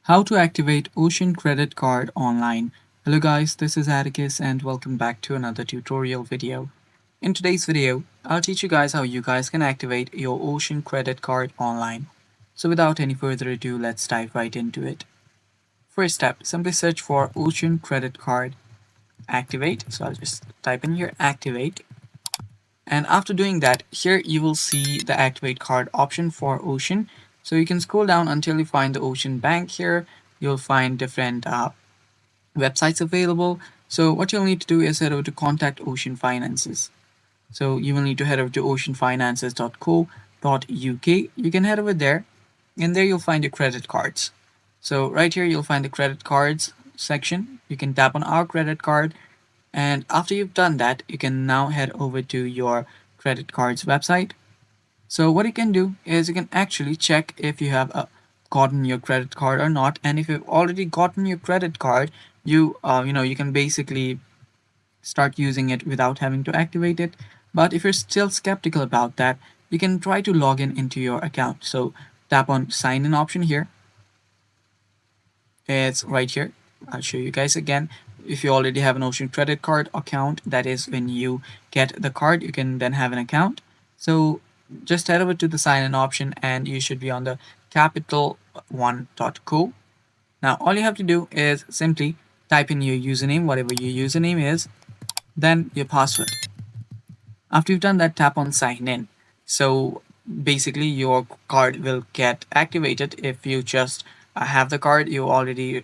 How to activate Ocean credit card online. Hello guys, this is Atticus and welcome back to another tutorial video. In today's video, I'll teach you guys how you guys can activate your Ocean credit card online. So without any further ado, let's dive right into it. First step, simply search for Ocean credit card activate. So I'll just type in here activate. And after doing that, here you will see the activate card option for Ocean. So you can scroll down until you find the Ocean Bank here. You'll find different websites available. So what you'll need to do is head over to contact Ocean Finances. So you will need to head over to oceanfinances.co.uk. You can head over there and there you'll find your credit cards. So right here you'll find the credit cards section. You can tap on our credit card, and after you've done that, you can now head over to your credit cards website. So what you can do is you can actually check if you have gotten your credit card or not, and if you've already gotten your credit card, you can basically start using it without having to activate it. But if you're still skeptical about that, you can try to log in into your account. So tap on sign in option here. It's right here. I'll show you guys again. If you already have an Ocean credit card account, that is when you get the card, you can then have an account. So just head over to the sign in option and you should be on the capital1.co. Now all you have to do is simply type in your username, whatever your username is, then your password. After you've done that, tap on sign in. So basically your card will get activated if you just have the card. You already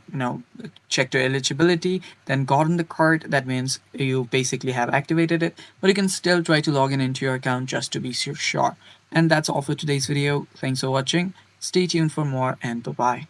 checked your eligibility, then gotten the card. That means you basically have activated it, but you can still try to log in into your account just to be sure. And that's all for today's video. Thanks for watching. Stay tuned for more, and bye bye.